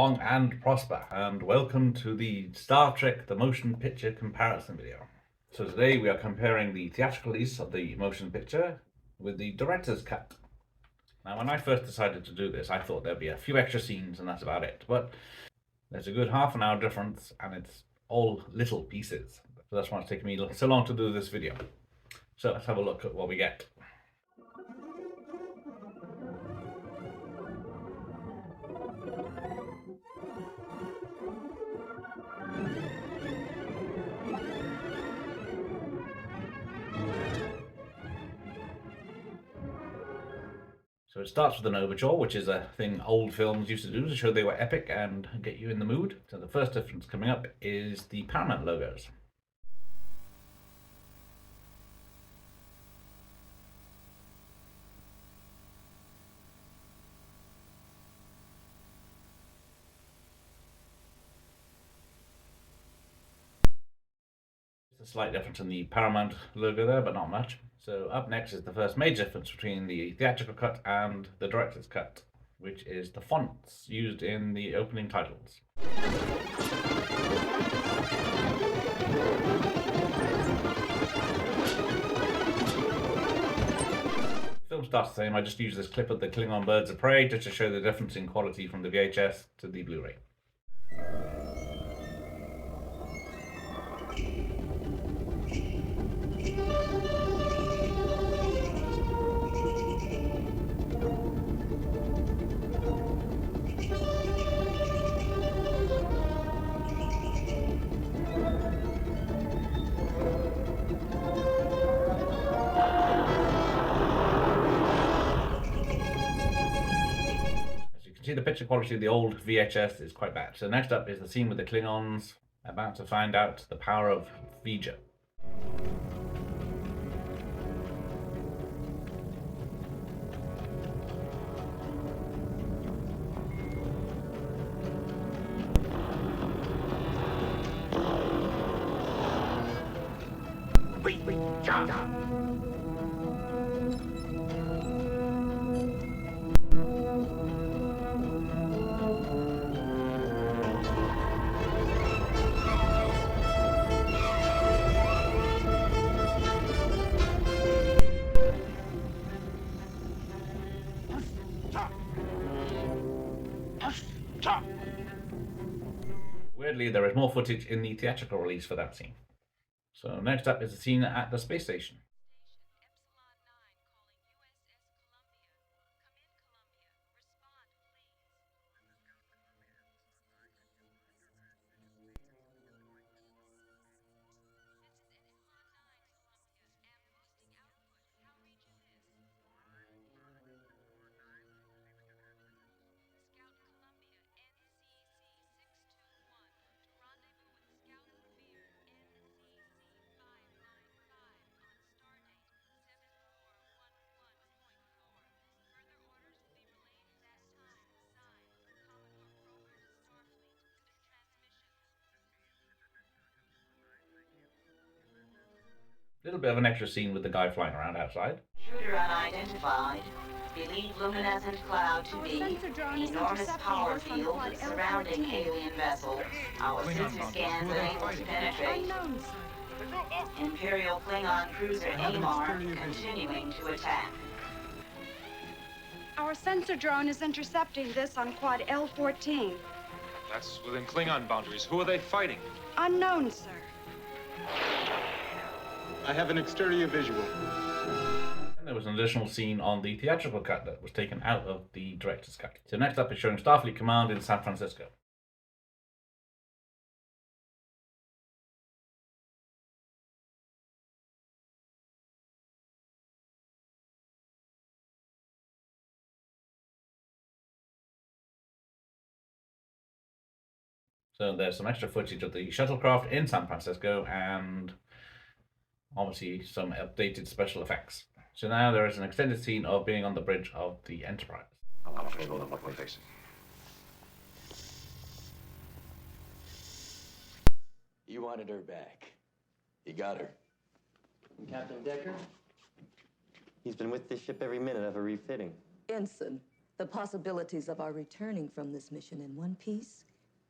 long and prosper, and welcome to the Star Trek The Motion Picture comparison video. So today we are comparing the theatrical release of the motion picture with the director's cut. Now when I first decided to do this, I thought there'd be a few extra scenes and that's about it, but there's a good half an hour difference and it's all little pieces. So that's why it's taken me so long to do this video. So let's have a look at what we get. So it starts with an overture, which is a thing old films used to do to show they were epic and get you in the mood. So the first difference coming up is the Paramount logos. A slight difference in the Paramount logo there, but not much. So up next is the first major difference between the theatrical cut and the director's cut, which is the fonts used in the opening titles. The film starts the same. I just used this clip of the Klingon Birds of Prey just to show the difference in quality from the VHS to the Blu-ray. See, the picture quality of the old VHS is quite bad. So next up is the scene with the Klingons about to find out the power of Vija. Weirdly, there is more footage in the theatrical release for that scene. So next up is the scene at the space station. Little bit of an extra scene with the guy flying around outside. Intruder unidentified. Believe luminescent cloud to be an enormous power field surrounding alien vessel. Our sensor scans unable to penetrate. Imperial Klingon cruiser Amar continuing to attack. Our sensor drone is intercepting this on quad L14. That's within Klingon boundaries. Who are they fighting? Unknown, sir. I have an exterior visual. And there was an additional scene on the theatrical cut that was taken out of the director's cut. So next up is showing Starfleet Command in San Francisco. So there's some extra footage of the shuttlecraft in San Francisco and obviously some updated special effects. So now there is an extended scene of being on the bridge of the Enterprise. I'm not sure what we're facing. You wanted her back. You got her. And Captain Decker? He's been with this ship every minute of her refitting. Ensign, The possibilities of our returning from this mission in one piece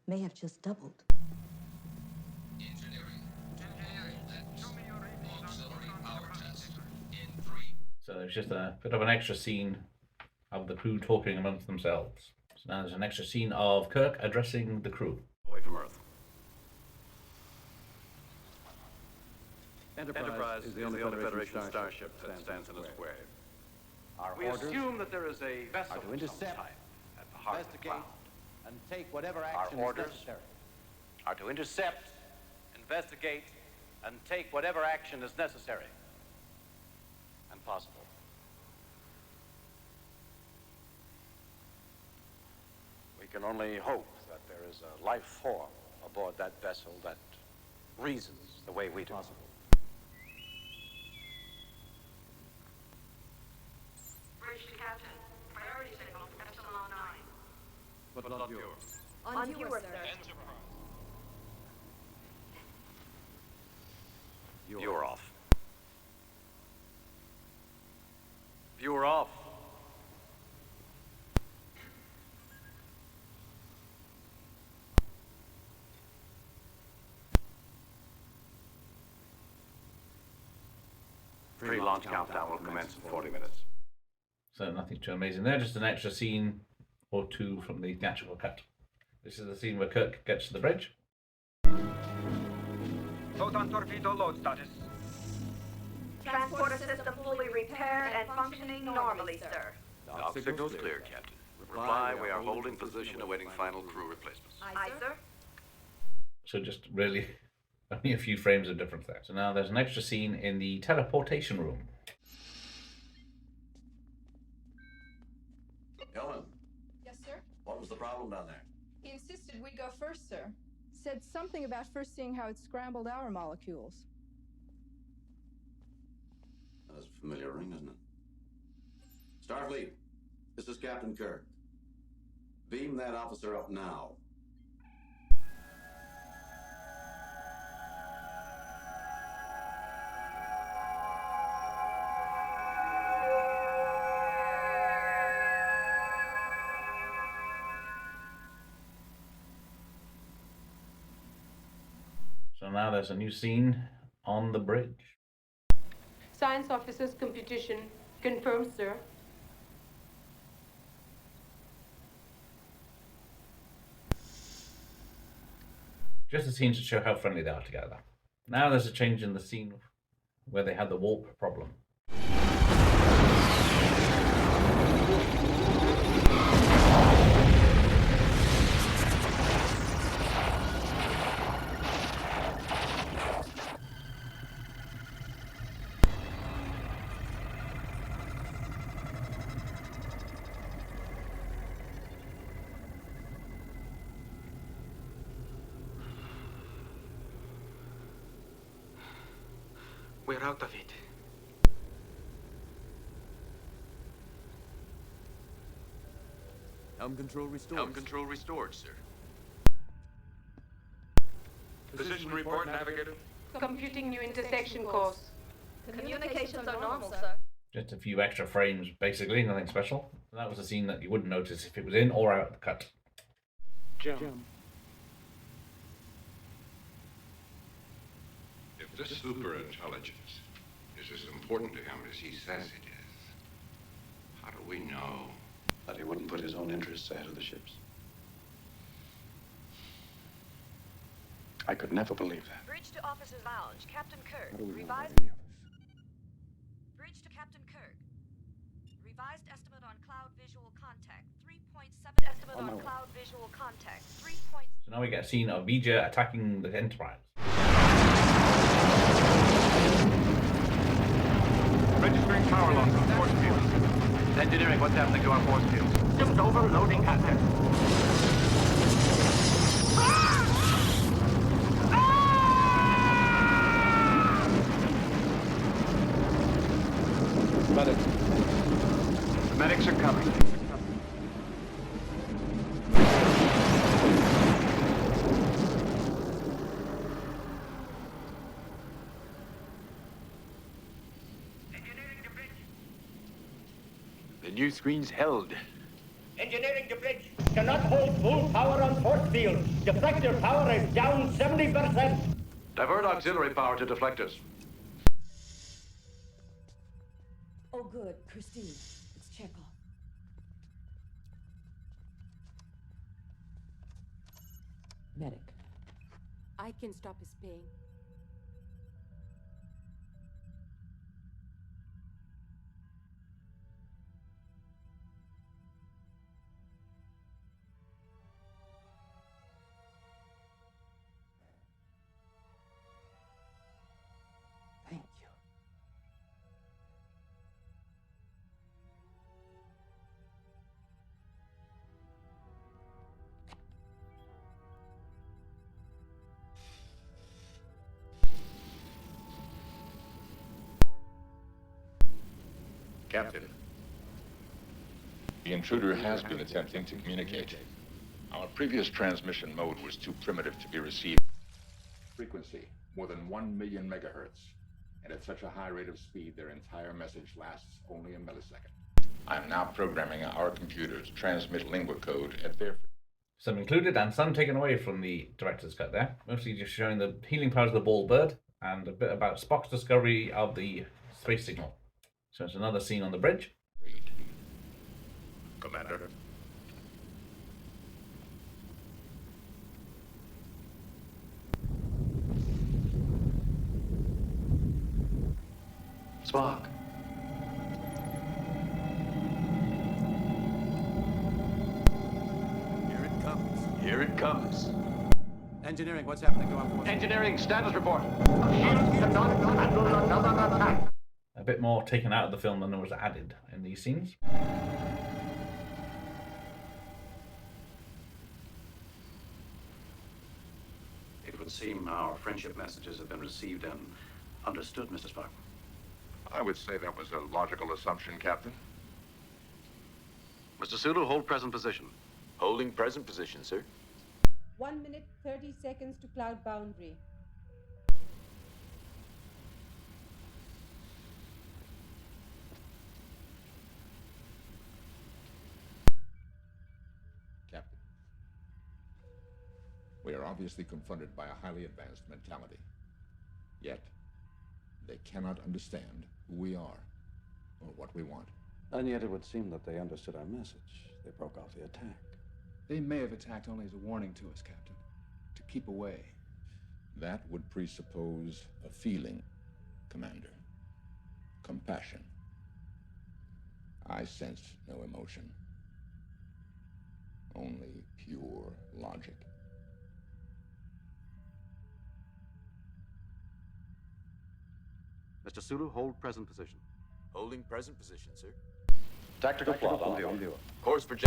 may have just doubled. So there's just a bit of an extra scene of the crew talking amongst themselves. So now there's an extra scene of Kirk addressing the crew. Away from Earth. Enterprise is the only Federation starship that stands in its way. We assume that there is a vessel to intercept, at the heart of the cloud. and take whatever action Our orders is necessary. are to intercept, investigate, and take whatever action is necessary and possible. We can only hope that there is a life form aboard that vessel that reasons the way we do. Bridge to Captain. Priority signal, Epsilon 9. But not yours. On viewer, sir. Viewer off. Viewer off. Pre-launch countdown will commence in 40 minutes. So nothing too amazing there, just an extra scene or two from the theatrical cut. This is the scene where Kirk gets to the bridge. Photon torpedo load status. Transporter system fully repaired and functioning normally, sir. Dock signals clear, Captain. Reply, we are holding position awaiting final crew replacements. Aye, sir. So just really only a few frames of difference there. So now there's an extra scene in the teleportation room. Helen, Yes, sir? what was the problem down there? He insisted we go first, sir. Said something about first seeing how it scrambled our molecules. That's a familiar ring, isn't it? Starfleet, this is Captain Kirk. Beam that officer up now. So now there's a new scene on the bridge. Science officer's computation confirmed, sir. Just a scene to show how friendly they are together. Now there's a change in the scene where they had the warp problem. We're out of it. Helm control restored. Helm control restored, sir. Position report, navigator. Computing new intersection course. Communications are normal, sir. Just a few extra frames, basically, nothing special. That was a scene that you wouldn't notice if it was in or out of the cut. Jim. If this superintelligence is as important to him as he says it is, how do we know That he wouldn't put his own interests ahead of the ship's. I could never believe that. Bridge to Officer's Lounge, Captain Kirk. Revised. Bridge to Captain Kirk. Revised estimate on cloud visual contact. 3.7 estimate on cloud visual contact. 3. So now we get a scene of Vija attacking the Enterprise. Registering power loss on force field. Engineering, what's happening to our force field? Systems overloading asset. Medics. The medics are coming. The new screen's held. Engineering the bridge. Cannot hold full power on force field. Deflector power is down 70%. Divert auxiliary power to deflectors. Oh, good. Christine, it's Chekhov. Medic. I can stop his pain. Thank you. Captain, the intruder has been attempting to communicate. Our previous transmission mode was too primitive to be received. Frequency, more than 1 million megahertz. And at such a high rate of speed, their entire message lasts only a millisecond. I am now programming our computers to transmit lingua code at their... Some included and some taken away from the director's cut there. Mostly just showing the healing powers of the ball bird and a bit about Spock's discovery of the space signal. So it's another scene on the bridge. Commander. Spock. Here it comes. Here it comes. Engineering, what's happening to our force? Engineering, status report. A bit more taken out of the film than was added in these scenes. It would seem our friendship messages have been received and understood, Mr. Spock. I would say that was a logical assumption, Captain. Mr. Sulu, hold present position. Holding present position, sir. 1 minute, 30 seconds to cloud boundary. Captain, we are obviously confronted by a highly advanced mentality. Yet, they cannot understand who we are or what we want. And yet it would seem that they understood our message. They broke off the attack. They may have attacked only as a warning to us, Captain. To keep away. That would presuppose a feeling, Commander. Compassion. I sense no emotion. Only pure logic. Mr. Sulu, hold present position. Holding present position, sir. Tactical plot on view. Course for...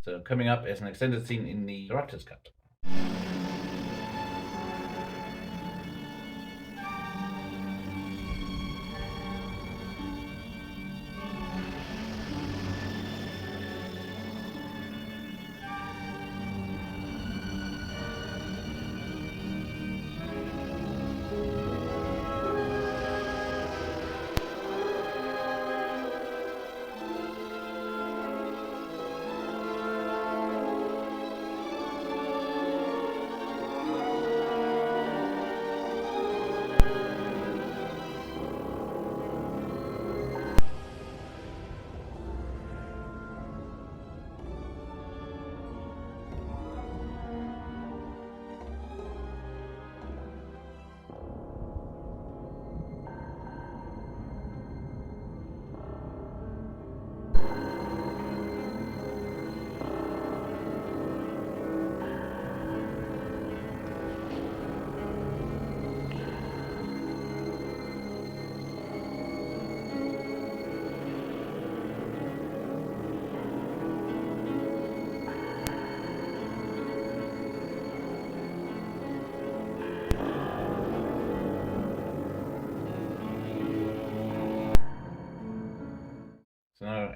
So coming up is an extended scene in the director's cut.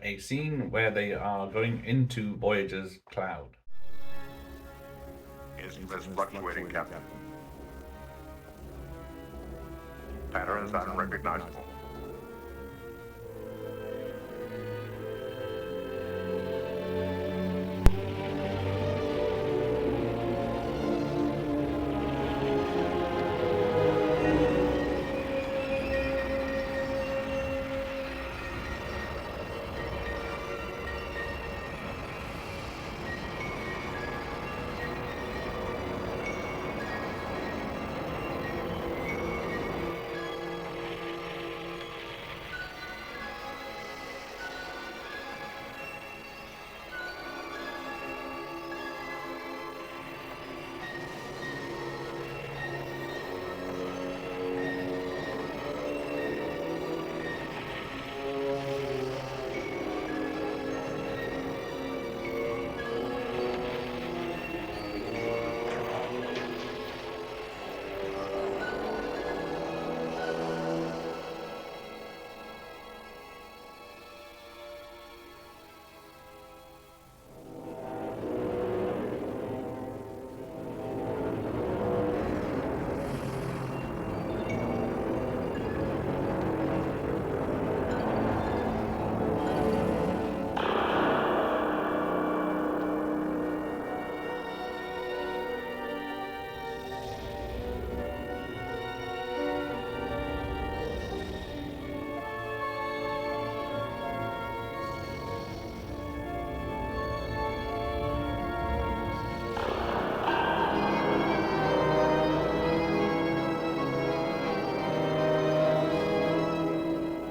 a scene where they are going into Voyager's cloud. Isn't this fluctuating, Captain? Patterns unrecognizable.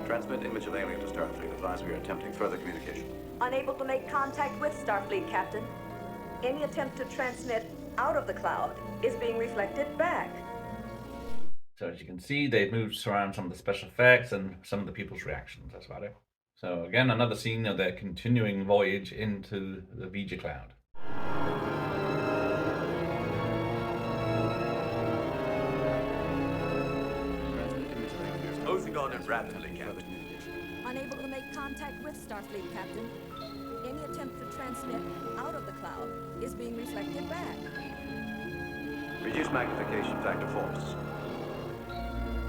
Transmit image of alien to Starfleet. Advise we are attempting further communication. Unable to make contact with Starfleet, Captain. Any attempt to transmit out of the cloud is being reflected back. So as you can see, they've moved around some of the special effects and some of the people's reactions. That's about it. So again, another scene of their continuing voyage into the Vija cloud. Closing on it rapidly, Captain. Unable to make contact with Starfleet, Captain. Any attempt to transmit out of the cloud is being reflected back. Reduce magnification factor force.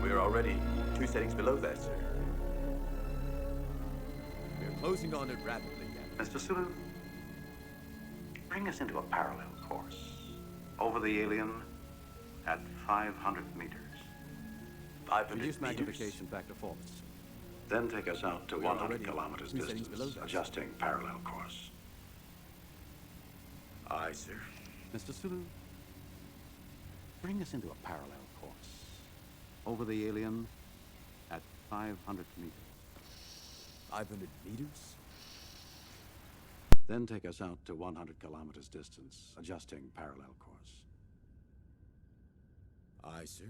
We're already 2 settings below that, sir. We're closing on it rapidly, Captain. Mr. Sulu, bring us into a parallel course. Over the alien at 500 meters. 500 Reduce meters. magnification factor force. Then take us out to We 100 already kilometers 2 settings distance, below that. adjusting parallel course. Aye, sir. Mr. Sulu, bring us into a parallel course. Over the alien at 500 meters. 500 meters? Then take us out to 100 kilometers distance, adjusting parallel course. Aye, sir.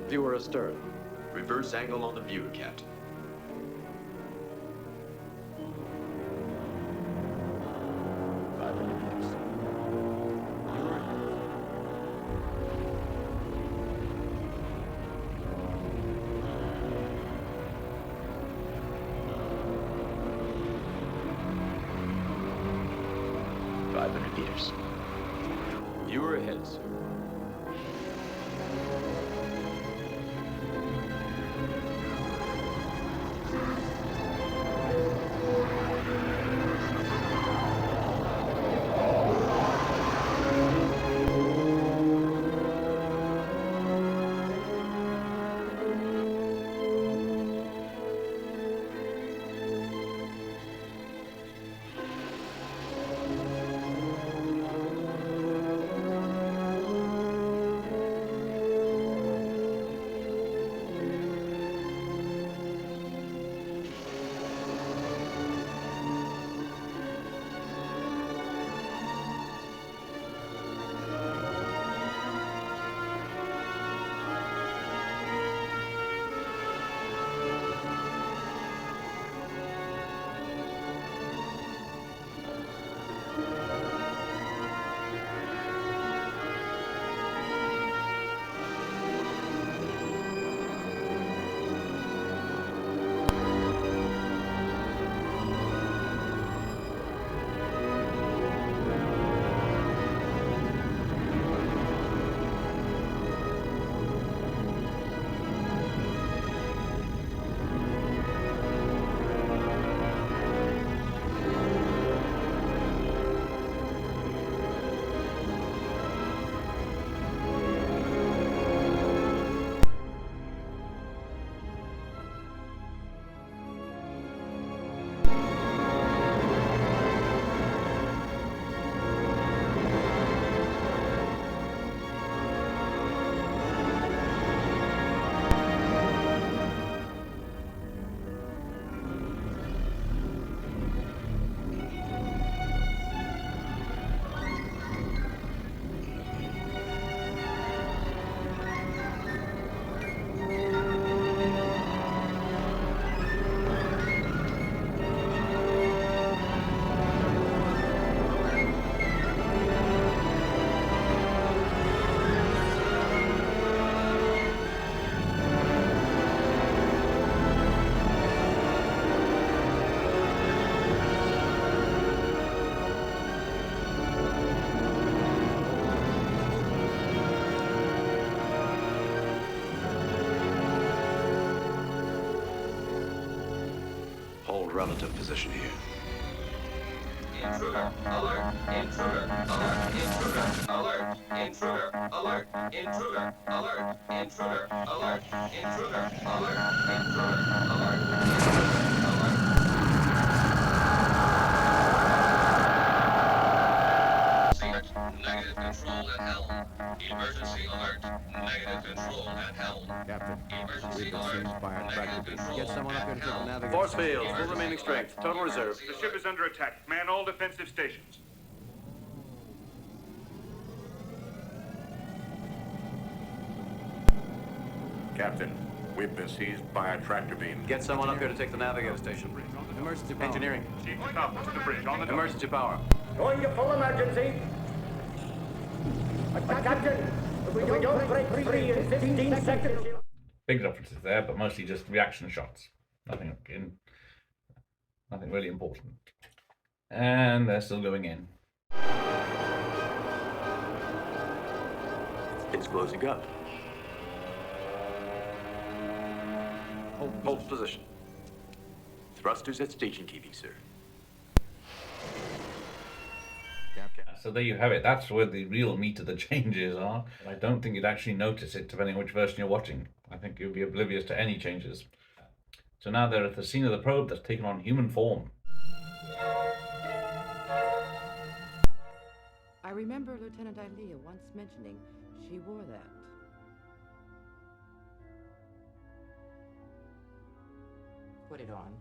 Viewer astern. Reverse angle on the view, Captain. Meters. Viewer ahead, sir. Hold relative position here. Intruder, alert, intruder, alert, intruder, alert, intruder, alert, intruder, alert, intruder, alert, intruder, alert, intruder, alert, Negative control at helm. Emergency alert. Negative control at helm. Captain, Emergency we've been alert. seized by a tractor beam. Get someone up here to take the navigator. Force field, full remaining strength, total reserve. The ship is under attack. Man all defensive stations. Captain, we've been seized by a tractor beam. Get someone up here to take the navigator station. Emergency power. Engineering. Chief Top to the bridge on the dock. Emergency power. Going to full emergency. Captain, if we don't break free in 15 seconds... Big references there, but mostly just reaction shots. Nothing really important. And they're still going in. It's closing up. Hold position. Thrusters at station keeping, sir. So there you have it. That's where the real meat of the changes are. I don't think you'd actually notice it depending on which version you're watching. I think you'd be oblivious to any changes. So now they're at the scene of the probe that's taken on human form. I remember Lieutenant Ilea once mentioning she wore that. Put it on.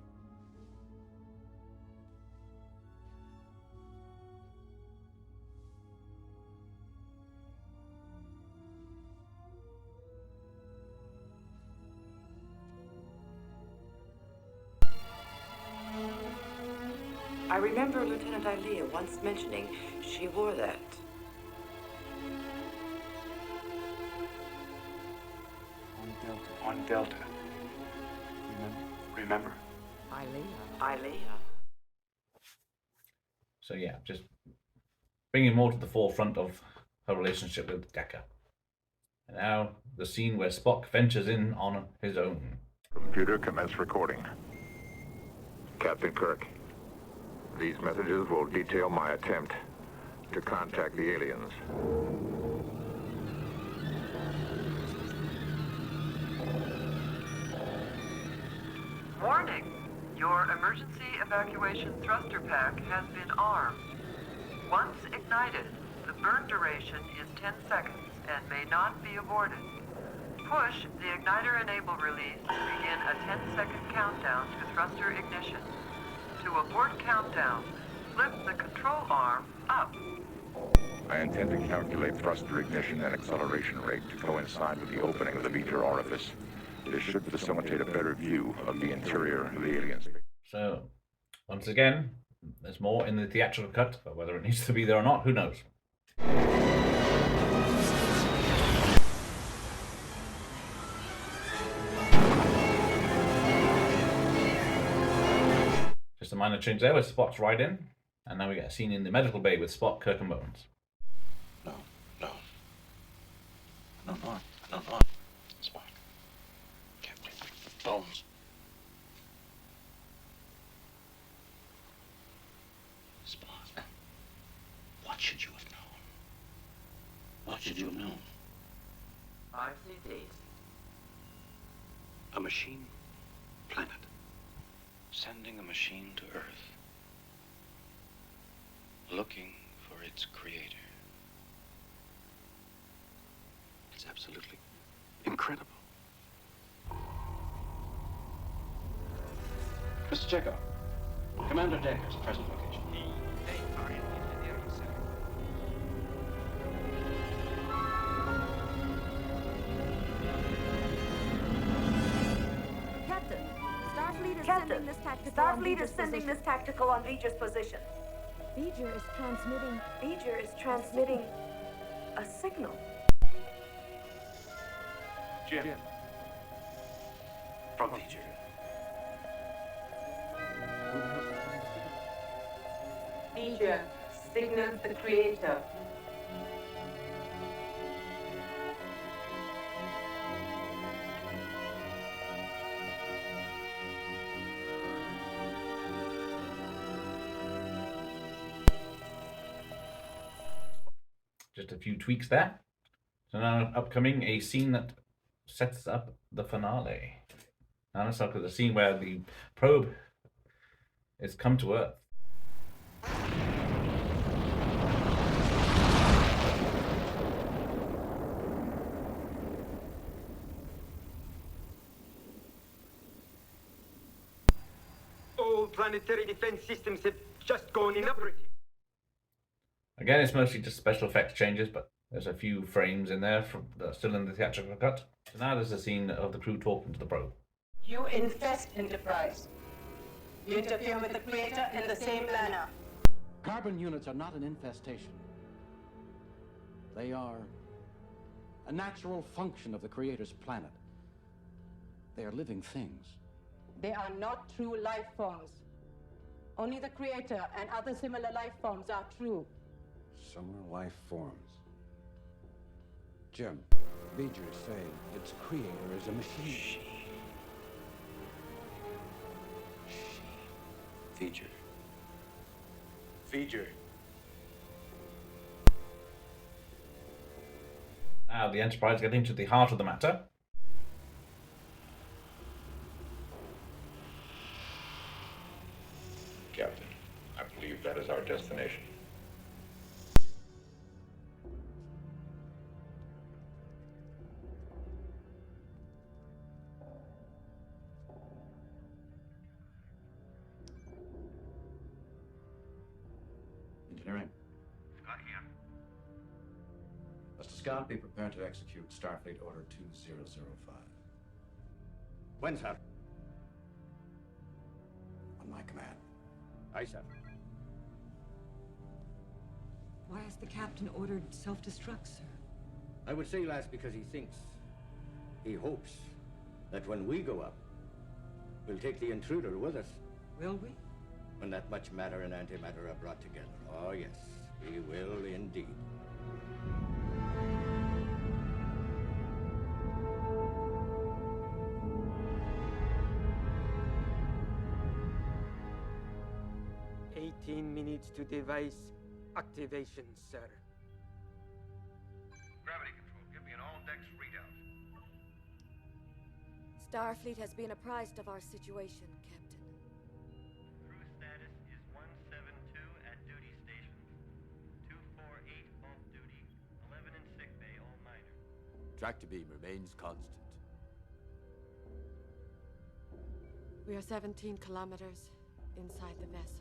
I remember Lieutenant Ilea once mentioning she wore that. On Delta. Remember? Ilea. So yeah, just bringing more to the forefront of her relationship with Decker. And now the scene where Spock ventures in on his own. Computer, commence recording. Captain Kirk, these messages will detail my attempt to contact the aliens. Warning! Your emergency evacuation thruster pack has been armed. Once ignited, the burn duration is 10 seconds and may not be aborted. Push the igniter enable release to begin a 10-second countdown to thruster ignition. To abort countdown, flip the control arm up. I intend to calculate thruster ignition and acceleration rate to coincide with the opening of the Beecher orifice. This should facilitate a better view of the interior of the aliens. So, once again, there's more in the theatrical cut, but whether it needs to be there or not, who knows? Just a minor change there with Spock's ride in, and now we get a scene in the medical bay with Spock, Kirk, and Bones. No. Spock. Captain. Bones. Spock. What should you have known? What should you have known? RCD. A machine planet. Sending a machine to Earth. Looking for its creator. It's absolutely incredible. Mr. Chekhov, Commander Decker's present location. Captain, Starfleet is sending this tactical on Beecher's position. Beecher is transmitting... Beecher is transmitting a signal. Jim. From Beecher. Beecher signals the creator. just a few tweaks there. So now upcoming, a scene that sets up the finale. Now let's look at the scene where the probe is come to Earth. All planetary defense systems have just gone inoperative. Again, it's mostly just special effects changes, but there's a few frames in there from still in the theatrical cut. So now there's a scene of the crew talking to the probe. You infest Enterprise. You interfere with the Creator in the same manner. Carbon units are not an infestation. They are a natural function of the Creator's planet. They are living things. They are not true life forms. Only the Creator and other similar life forms are true. Similar life forms. Jim, Beecher is saying its creator is a machine. Feature. Feature. Now the Enterprise getting to the heart of the matter. Captain, I believe that is our destination. Engineering. Scott here. Mr. Scott, be prepared to execute Starfleet Order 2005. When, sir? On my command. Aye, sir. Why has the captain ordered self-destruct, sir? I would say, lass, because he hopes that when we go up, we'll take the intruder with us. Will we? When that much matter and antimatter are brought together. Oh, yes, we will indeed. Minutes to device activation, sir. Gravity control, give me an all-decks readout. Starfleet has been apprised of our situation, Captain. Crew status is 172 at duty stations. 248 off duty. 11 in sick bay, all minor. Tractor beam remains constant. We are 17 kilometers inside the vessel.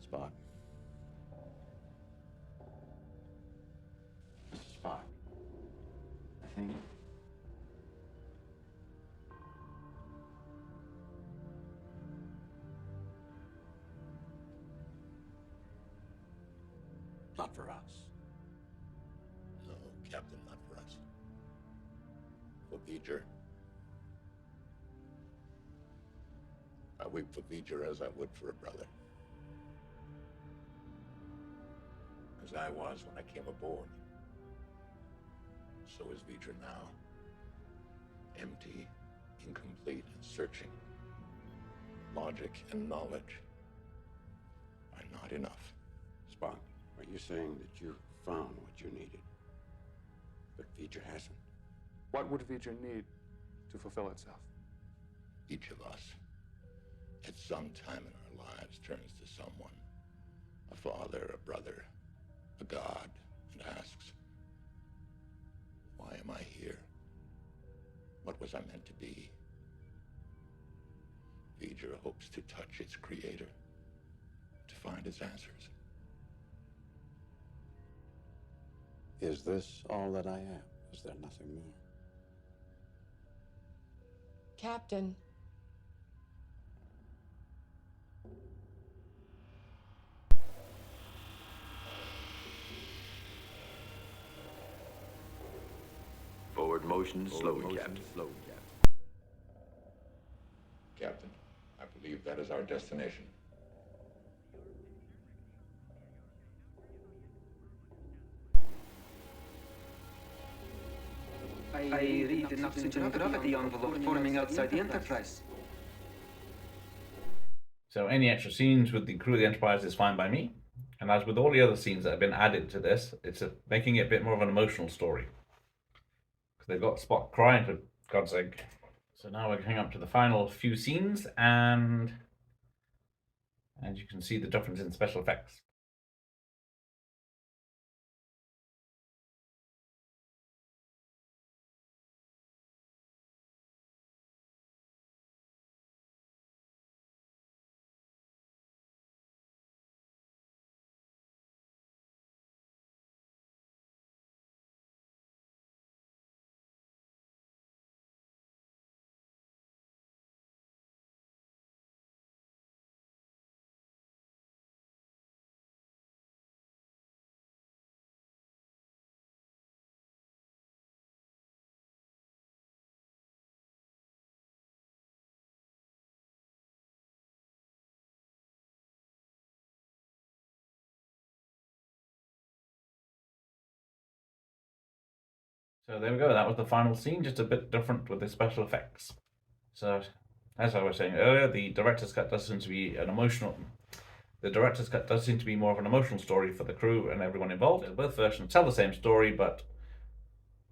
Spock. Mr. Spock. I think... Not for us. No, Captain, not for us. For Beecher. I weep for Beecher as I would for a brother. As I was when I came aboard. So is Beecher now. Empty, incomplete, and searching. Logic and knowledge are not enough. Spock, are you saying that you found what you needed, but Beecher hasn't? What would Beecher need to fulfill itself? Each of us, at some time in our lives, turns to someone, a father, a brother, a god, and asks, why am I here? What was I meant to be? Beecher hopes to touch its creator, to find its answers. Is this all that I am? Is there nothing more? Captain. Forward motion slowly, Captain. Captain, I believe that is our destination. I read an oxygen gravity envelope forming outside the Enterprise. So any extra scenes with the crew of the Enterprise is fine by me. And as with all the other scenes that have been added to this, it's making it a bit more of an emotional story. Because they've got Spock crying, for God's sake. So now we're going up to the final few scenes, and you can see the difference in special effects. So there we go, that was the final scene, just a bit different with the special effects. So, as I was saying earlier, the director's cut does seem to be more of an emotional story for the crew and everyone involved. So both versions tell the same story, but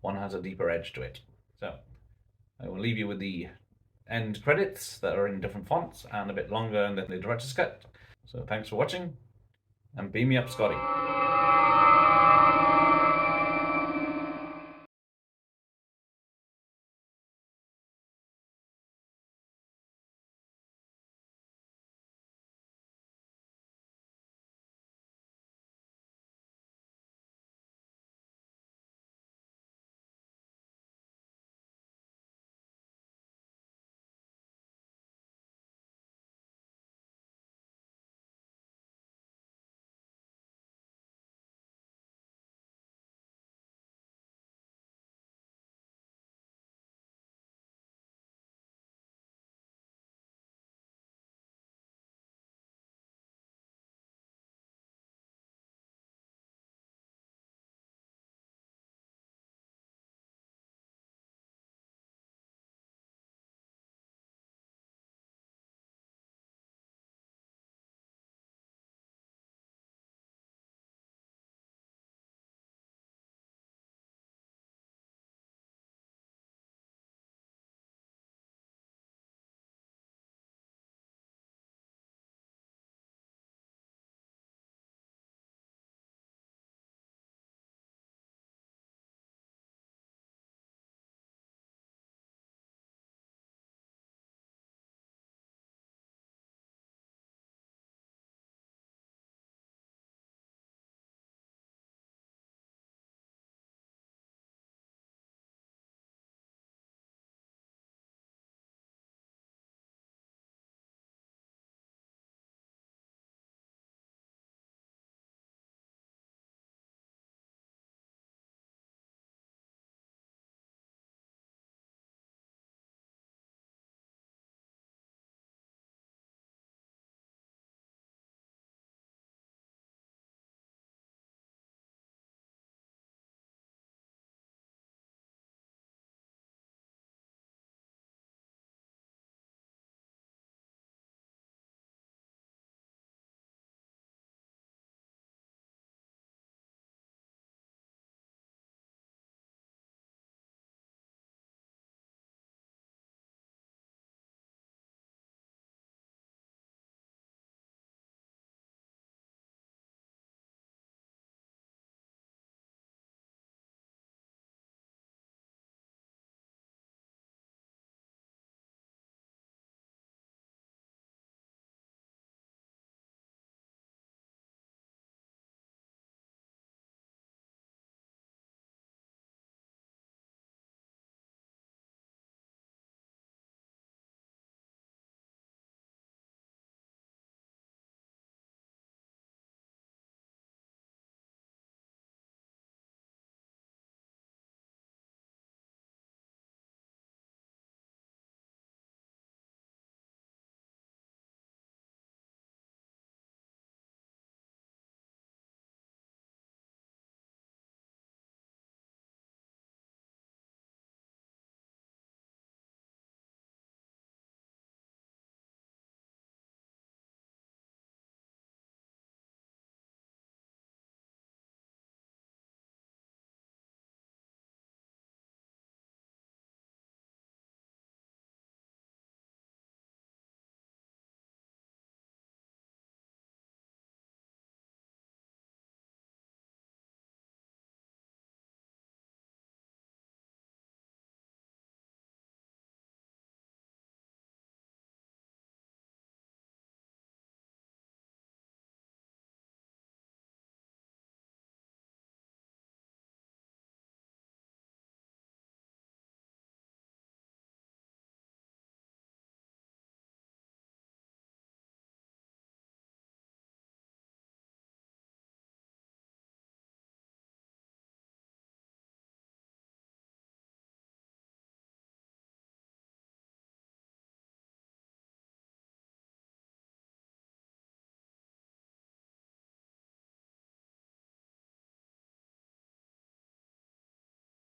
one has a deeper edge to it. So, I will leave you with the end credits that are in different fonts and a bit longer than the director's cut. So thanks for watching, and beam me up, Scotty.